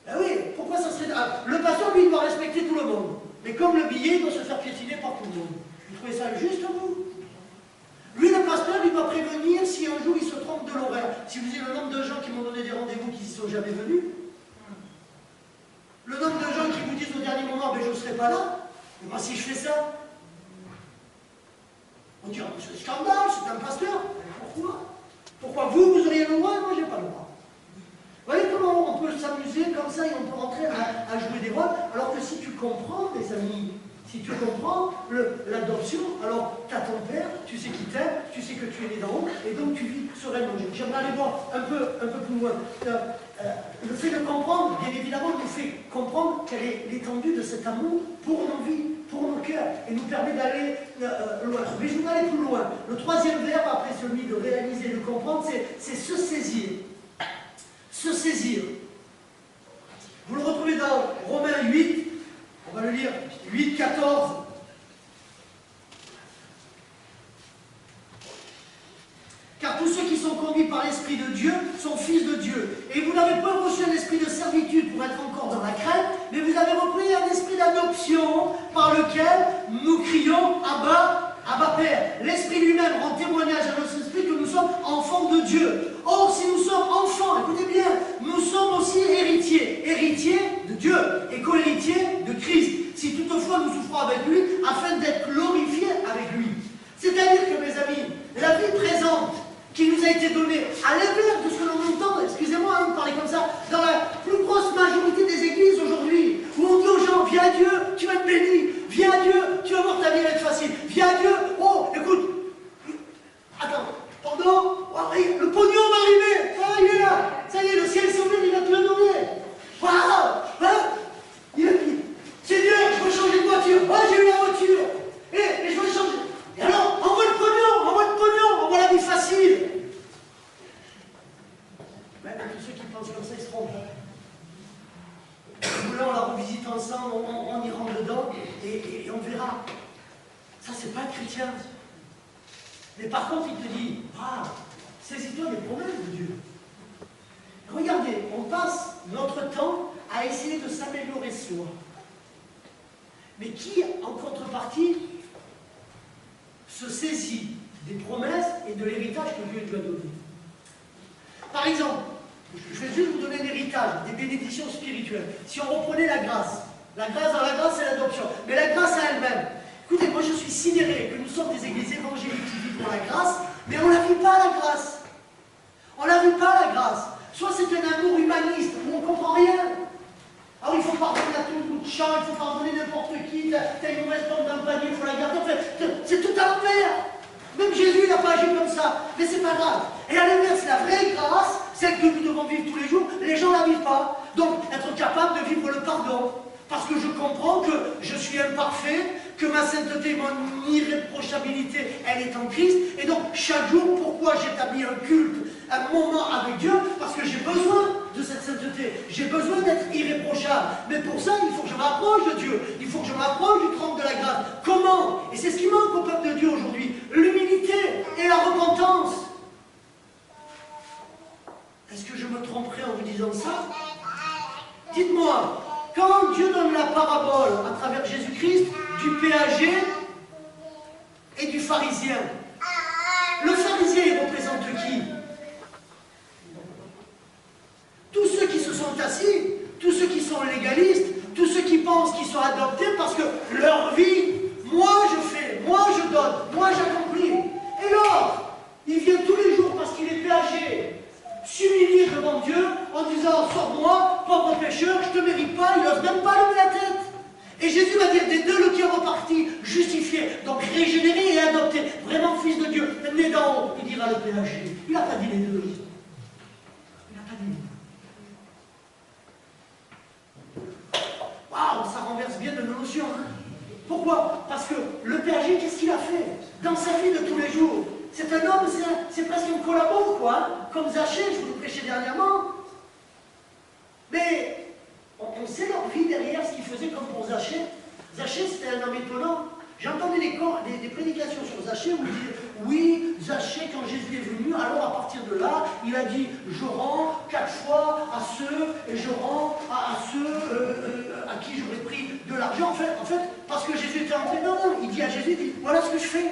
Ben oui, pourquoi ça serait... le pasteur, lui, il doit respecter tout le monde. Mais comme le billet, il doit se faire piétiner par tout le monde. Vous trouvez ça juste, vous? Lui, le pasteur, il doit prévenir si un jour il se trompe de l'horaire. Si vous avez le nombre de gens qui m'ont donné des rendez-vous qui ne sont jamais venus, le nombre de gens qui vous disent au dernier moment, ben, je ne serai pas là, et moi si je fais ça, on dit, oh, c'est un scandale, c'est un pasteur. Pourquoi vous auriez le droit et moi, je n'ai pas le droit? Vous voyez comment on peut s'amuser comme ça et on peut rentrer à jouer des rôles, alors que si tu comprends, mes amis, si tu comprends l'adoption, alors tu as ton père, tu sais qui t'aime, tu sais que tu es né d'en haut, et donc tu vis sereinement. J'aimerais aller voir un peu plus loin. Le fait de comprendre, bien évidemment, nous fait comprendre quelle est l'étendue de cet amour pour nos vies, pour nos cœurs, et nous permet d'aller loin. Mais je voudrais aller plus loin. Le troisième verbe, après celui de réaliser et de comprendre, c'est se saisir. Se saisir. Vous le retrouvez dans Romains 8, on va le lire, 8, 14. Car tous ceux qui sont conduits par l'Esprit de Dieu sont fils de Dieu. Et vous n'avez pas reçu un esprit de servitude pour être encore dans la crainte, mais vous avez repris un esprit d'adoption par lequel nous crions Abba, Abba Père. L'Esprit lui-même rend témoignage à notre esprit que nous sommes enfants de Dieu. Or, si nous sommes enfants, écoutez bien, nous sommes aussi héritiers. Héritiers de Dieu et co-héritiers de Christ. Si toutefois nous souffrons avec lui, afin d'être glorifiés avec lui. C'est-à-dire que, mes amis, la vie présente qui nous a été donnée, à l'inverse de ce que l'on entend, excusez-moi de parler comme ça, dans la plus grosse majorité des églises aujourd'hui, où on dit aux gens, viens à Dieu, tu vas être béni, viens à Dieu, tu vas voir ta vie va être facile, viens à Dieu, oh, écoute, attends, pardon, oh, le pognon va arriver, ah, il est là, ça y est, le ciel s'est ouvert, il va te le donner, waouh, hein, Seigneur, je veux changer de voiture, oh, j'ai eu la voiture, et je veux changer, et alors, envoie le pognon, envoie la vie facile. Mais tous ceux qui pensent comme ça, ils se trompent. Là, on la revisite ensemble, on y rentre dedans, et on verra. Ça, c'est pas chrétien. Mais par contre, il te dit, ah, saisis-toi des promesses de Dieu. Regardez, on passe notre temps à essayer de s'améliorer soi. Mais qui, en contrepartie, se saisit des promesses et de l'héritage que Dieu lui a donné. Par exemple, je vais juste vous donner un héritage, des bénédictions spirituelles. Si on reprenait la grâce, dans la grâce c'est l'adoption, mais la grâce à elle-même. Écoutez, moi je suis sidéré que nous sommes des églises évangéliques qui vivent pour la grâce, mais on ne la vit pas la grâce. On ne la vit pas la grâce. Soit c'est un amour humaniste où on ne comprend rien. Alors il faut pardonner à tout bout de champ, il faut pardonner n'importe qui, t'as une mauvaise tombe d'un panier, il faut la garder. Enfin, c'est tout à l'envers. Même Jésus n'a pas agi comme ça, mais c'est pas grave. Et à l'inverse, la vraie grâce, celle que nous devons vivre tous les jours, les gens ne la vivent pas. Donc, être capable de vivre le pardon. Parce que je comprends que je suis imparfait, que ma sainteté, mon irréprochabilité, elle est en Christ. Et donc, chaque jour, pourquoi j'établis un culte, un moment avec Dieu? Parce que j'ai besoin de cette sainteté. J'ai besoin d'être irréprochable. Mais pour ça, il faut que je m'approche de Dieu. Il faut que je m'approche du trône de la grâce. Comment? Et c'est ce qui manque au peuple de Dieu aujourd'hui. L'humilité et la repentance. Est-ce que je me tromperai en vous disant ça? Dites-moi, quand Dieu donne la parabole à travers Jésus-Christ du péager et du pharisien, le pharisien, il représente qui? Tous ceux qui se sont assis, tous ceux qui sont légalistes, tous ceux qui pensent qu'ils sont adoptés parce que leur vie, moi je fais, moi je donne, moi j'accomplis. Et l'autre, il vient tous les jours parce qu'il est péager, s'humilier devant Dieu en disant « Sors-moi, pauvre pécheur, je ne te mérite pas », il n'ose même pas lever la tête. Et Jésus va dire des deux, le qui est reparti, justifié, donc régénéré et adopté, vraiment fils de Dieu, né d'en haut, il dira le péager. Il n'a pas dit les deux. Il n'a pas dit les deux. Pourquoi? Parce que le berger, qu'est-ce qu'il a fait dans sa vie de tous les jours? C'est un homme, c'est presque un collabo, quoi, hein, comme Zachée, je vous l'ai prêché dernièrement. Mais on sait leur vie derrière, ce qu'ils faisaient comme pour Zachée. Zachée, c'était un homme étonnant. J'ai entendu des prédications sur Zachée où il dit, oui, Zachée, quand Jésus est venu, alors à partir de là, il a dit, je rends 4 fois à ceux, et je rends à ceux à qui j'aurais pris de l'argent. En fait, parce que Jésus était entré, non, il dit à Jésus, il dit, voilà ce que je fais.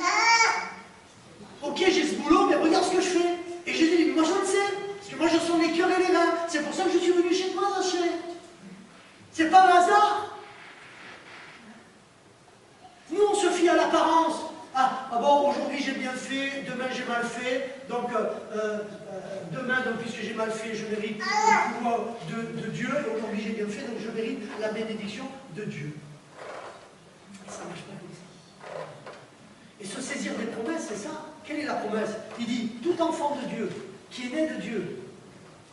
Ok, j'ai ce boulot, mais regarde ce que je fais. Et Jésus dit, moi je le sais, parce que moi je sens les cœurs et les reins. C'est pour ça que je suis venu chez toi, Zachée. C'est pas un hasard. Nous, on se fie à l'apparence. Ah bon, aujourd'hui j'ai bien fait, demain j'ai mal fait, donc demain, donc, puisque j'ai mal fait, je mérite le pouvoir de Dieu, et aujourd'hui j'ai bien fait, donc je mérite la bénédiction de Dieu. Et ça ne marche pas comme ça. Et se saisir des promesses, c'est ça. Quelle est la promesse? Il dit, tout enfant de Dieu, qui est né de Dieu,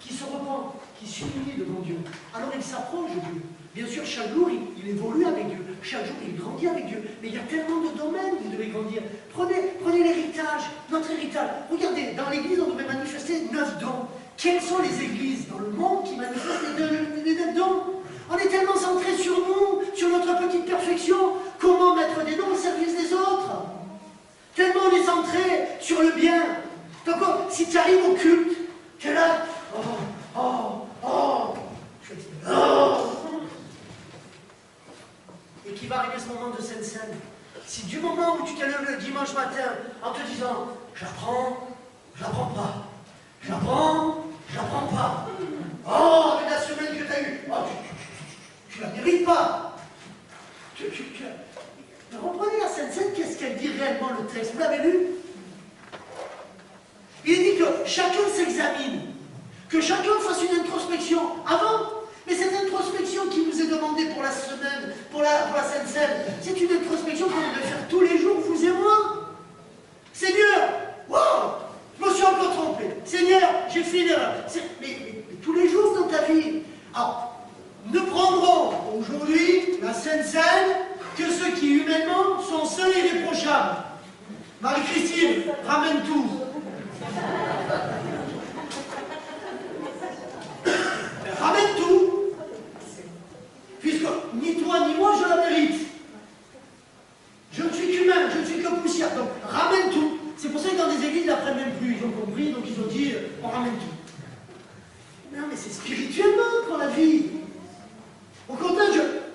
qui se repent, qui s'humilie devant Dieu, alors il s'approche de Dieu. Bien sûr, chaque jour, il évolue avec Dieu. Chaque jour, il grandit avec Dieu. Mais il y a tellement de domaines où vous devez grandir. Prenez l'héritage, notre héritage. Regardez, dans l'Église, on devait manifester 9 dons. Quelles sont les églises dans le monde qui manifestent les 9 dons? On est tellement centré sur nous, sur notre petite perfection. Comment mettre des dons au service des autres? Tellement on est centré sur le bien. Donc, si tu arrives au culte, tu es là, et qu'il va arriver ce moment de Sainte Seine. Si du moment où tu te lèves le dimanche matin en te disant j'apprends pas, j'apprends pas. Oh, mais la semaine que tu as eue, oh, tu la mérites pas. Reprenez la Sainte Seine, qu'est-ce qu'elle dit réellement le texte? Vous l'avez lu? Il dit que chacun s'examine, que chacun fasse une introspection avant. Mais cette introspection qui nous est demandée pour la semaine, pour la Sainte Seine, c'est une introspection qu'on devrait faire tous les jours, vous et moi. Seigneur, wow, je me suis encore trompé. Seigneur, j'ai fait une erreur. Mais tous les jours dans ta vie. Alors, nous prendrons aujourd'hui la Sainte Seine que ceux qui humainement sont sains et irréprochables. Marie-Christine, ramène tout. Ramène tout. Puisque ni toi ni moi je la mérite. Je ne suis qu'humain, je ne suis que poussière. Donc ramène tout. C'est pour ça que dans des églises, ils n'apprennent même plus. Ils ont compris, donc ils ont dit on ramène tout. Non mais c'est spirituellement pour la vie. Au contraire,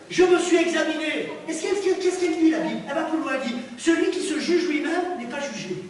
je me suis examiné. Qu'est-ce qu'elle dit la Bible? Elle va plus loin, elle dit celui qui se juge lui-même n'est pas jugé.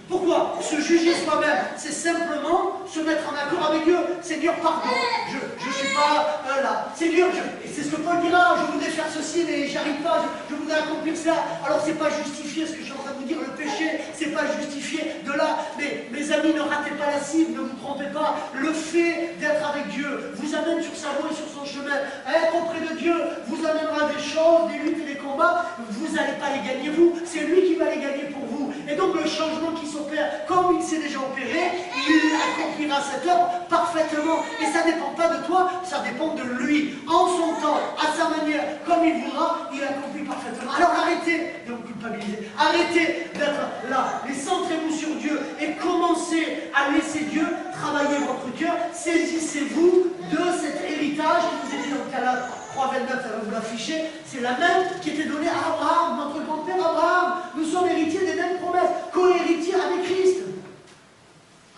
Pourquoi? Se juger soi-même, c'est simplement se mettre en accord avec Dieu. Seigneur, pardon, je ne suis pas là. Seigneur, et c'est ce que Paul dira, je voudrais faire ceci, mais j'arrive pas, je voudrais accomplir cela. Alors c'est pas justifié, ce que je suis en train de vous dire, le péché, c'est pas justifié de là. Mais mes amis, ne ratez pas la cible, ne vous trompez pas. Le fait d'être avec Dieu vous amène sur sa voie et sur son chemin. Être auprès de Dieu vous amènera des choses, des luttes et des combats. Vous n'allez pas les gagner vous, c'est lui qui va les gagner pour vous. Et donc le changement qui s'opère, comme il s'est déjà opéré, il accomplira cette œuvre parfaitement. Et ça ne dépend pas de toi, ça dépend de lui. En son temps, à sa manière, comme il voudra, il accomplit parfaitement. Alors arrêtez de vous culpabiliser, arrêtez d'être là, et centrez-vous sur Dieu et commencez à laisser Dieu travailler votre cœur. Saisissez-vous de cet héritage qui vous est dit dans Galates 3,29, ça va vous l'afficher, c'est la même qui était donnée à Abraham, notre grand-père Abraham. Nous sommes héritiers des mêmes promesses, co-héritiers avec Christ.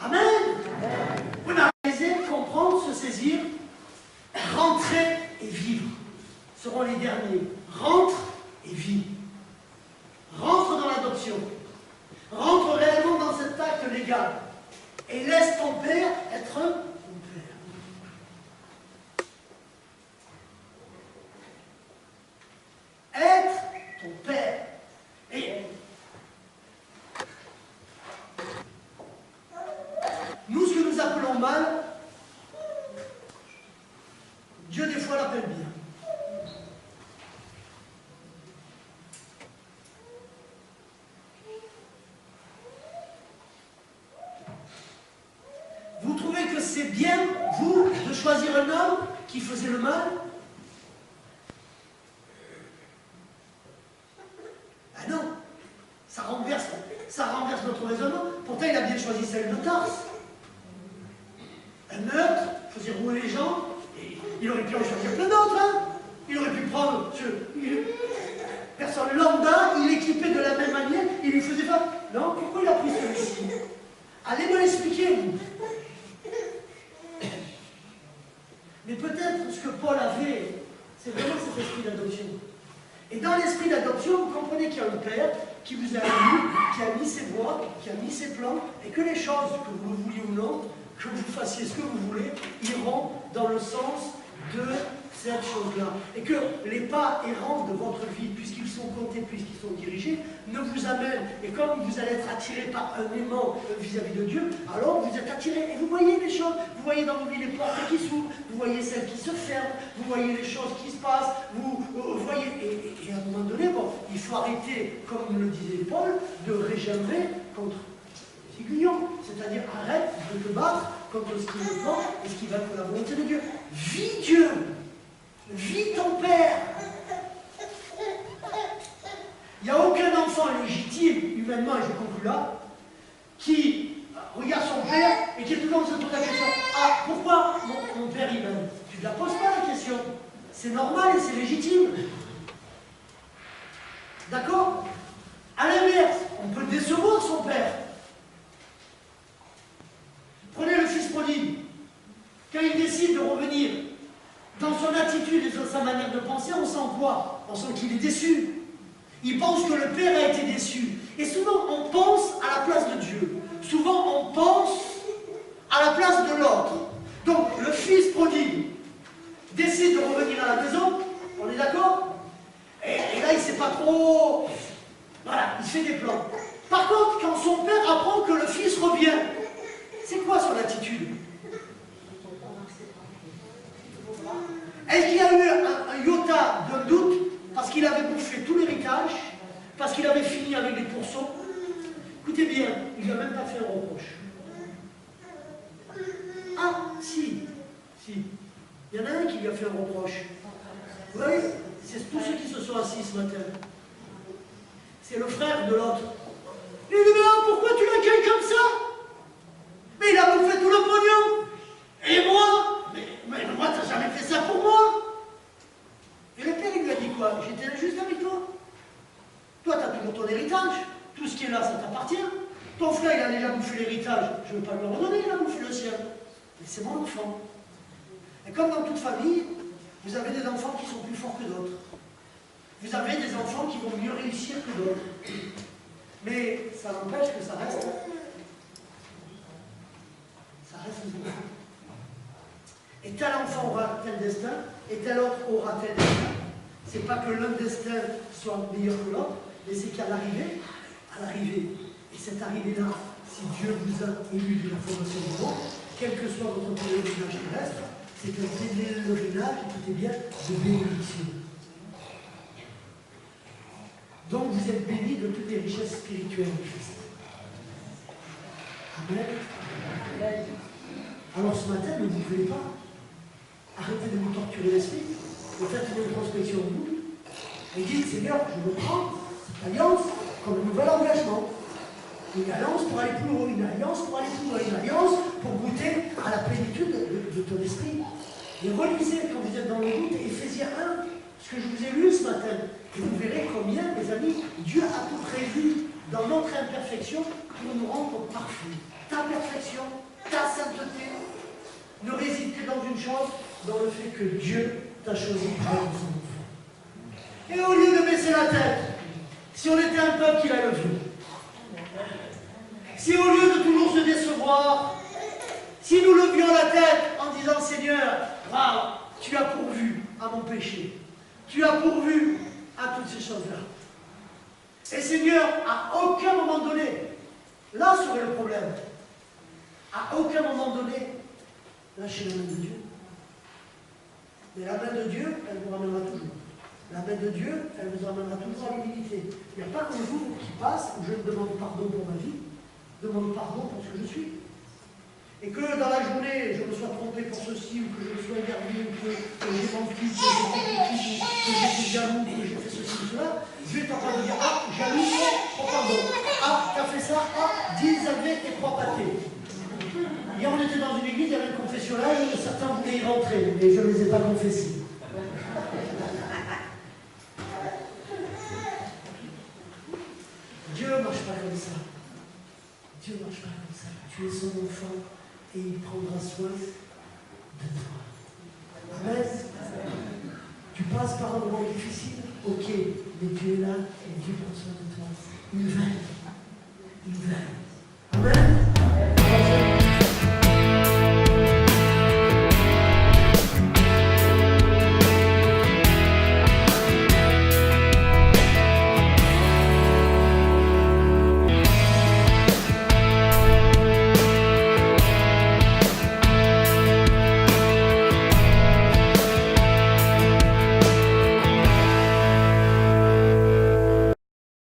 Amen. Vous n'arrivez pas à comprendre, se saisir, rentrer et vivre seront les derniers. Rentre et vis. Rentre dans l'adoption. Rentre réellement dans cet acte légal. Et laisse ton père être ton père. Être ton père. Et nous, ce que nous appelons mal, Dieu des fois l'appelle bien. Vous trouvez que c'est bien, vous, de choisir un homme qui faisait le mal? avait choisi celle de Tarse. Un meurtre, faisait rouler les gens, et il aurait pu en choisir plein d'autres, hein. Il aurait pu prendre personne lambda, il équipait de la même manière, il lui faisait pas. Non, pourquoi il a pris celui-ci? Allez me l'expliquer, vous. Mais peut-être ce que Paul avait, c'est vraiment cet esprit d'adoption. Et dans l'esprit d'adoption, vous comprenez qu'il y a un père qui vous a mis, qui a mis ses voies, qui a mis ses plans, et que les choses, que vous le vouliez ou non, que vous fassiez ce que vous voulez, iront dans le sens de cette chose-là. Et que les pas errants de votre vie, puisqu'ils sont comptés, puisqu'ils sont dirigés, ne vous amènent. Et comme vous allez être attiré par un aimant vis-à-vis de Dieu, alors vous êtes attiré. Et vous voyez les choses, vous voyez dans vos vies les portes qui s'ouvrent, vous voyez celles qui se ferment, vous voyez les choses qui se passent, vous voyez. Et à un moment donné, bon, il faut arrêter, comme le disait Paul, de régénérer contre les aiguillons. C'est-à-dire, arrête de te battre contre ce qui est bon et ce qui va pour la volonté de Dieu. Vis Dieu. Vis ton Père. Il n'y a aucun enfant légitime, humainement, et je conclue là, qui regarde son père et qui est toujours en train de se poser la question. Ah, pourquoi mon père il m'aime? Tu ne la poses pas la question. C'est normal et c'est légitime. D'accord? À l'inverse, on peut décevoir son père. Prenez le fils prodigue. Quand il décide de revenir, dans son attitude et dans sa manière de penser, on sent quoi? On sent qu'il est déçu. Il pense que le père a été déçu. Et souvent, on pense à la place de Dieu. Souvent, on pense à la place de l'autre. Donc, le fils prodigue décide de revenir à la maison. On est d'accord? Et là, il ne sait pas trop. Voilà, il fait des plans. Par contre, quand son père apprend que le fils revient, c'est quoi son attitude? Est-ce qu'il y a eu un iota de doute parce qu'il avait bouffé tout l'héritage, parce qu'il avait fini avec les pourceaux? Écoutez bien, il ne lui a même pas fait un reproche. Ah, si. Il y en a un qui lui a fait un reproche. Vous voyez, c'est tous ceux qui se sont assis ce matin. C'est le frère de l'autre. Il lui dit, mais pourquoi tu l'accueilles comme ça? Mais il a bouffé tout le pognon. Et moi? Mais moi, t'as jamais fait ça pour moi. Et le père, il lui a dit quoi? J'étais injuste avec toi. Toi, t'as toujours ton héritage. Tout ce qui est là, ça t'appartient. Ton frère, il a déjà bouffé l'héritage. Je ne veux pas lui redonner, il a bouffé le sien. Mais c'est mon enfant. Et comme dans toute famille, vous avez des enfants qui sont plus forts que d'autres. Vous avez des enfants qui vont mieux réussir que d'autres. Mais ça n'empêche que ça reste des enfants. Et tel enfant aura tel destin, et tel autre aura tel destin. C'est pas que l'un destin soit meilleur que l'autre, mais c'est qu'à l'arrivée, et cette arrivée-là, si Dieu vous a élu de la fondation du monde, quel que soit votre pèlerinage terrestre, c'est un pèlerinage, écoutez bien, de bénédiction. Donc vous êtes bénis de toutes les richesses spirituelles du Christ. Amen. Alors ce matin, ne vous voulez pas. Arrêtez de vous torturer l'esprit. Faites une introspection de vous. Et dites, Seigneur, je me prends cette alliance comme un nouvel engagement. Une alliance pour aller plus haut, une alliance pour aller plus loin, une alliance pour goûter à la plénitude de ton esprit. Et relisez, quand vous êtes dans le doute, Éphésiens 1, ce que je vous ai lu ce matin. Et vous verrez combien, mes amis, Dieu a tout prévu dans notre imperfection pour nous rendre parfaits. Ta perfection, ta sainteté, ne réside que dans une chose, dans le fait que Dieu t'a choisi pour être son enfant. Et au lieu de baisser la tête, si on était un peuple qui l'a levé, si au lieu de toujours se décevoir, si nous levions la tête en disant Seigneur, waouh, tu as pourvu à mon péché, tu as pourvu à toutes ces choses-là. Et Seigneur, à aucun moment donné, là serait le problème, à aucun moment donné, lâchez la main de Dieu. Mais la main de Dieu, elle vous ramènera toujours. La main de Dieu, elle vous ramènera toujours à l'humilité. Il n'y a pas un jour qui passe où je demande pardon pour ma vie, demande pardon pour ce que je suis. Et que dans la journée, je me sois trompé pour ceci, ou que je me sois égaré, ou que j'ai menti, que j'ai fait critique, que j'ai été jaloux, que j'ai fait ceci ou cela, Dieu est en train de dire, ah, jaloux, oh pardon, ah, tu as fait fait ça, ah, 10 avec et 3 pâtés. Hier, on était dans une église, il y avait une confessionnal, et certains voulaient y rentrer, mais je ne les ai pas confessés. Dieu ne marche pas comme ça. Dieu ne marche pas comme ça. Tu es son enfant et il prendra soin de toi. Amen. Tu passes par un moment difficile, ok, mais Dieu est là et Dieu prend soin de toi. Il va.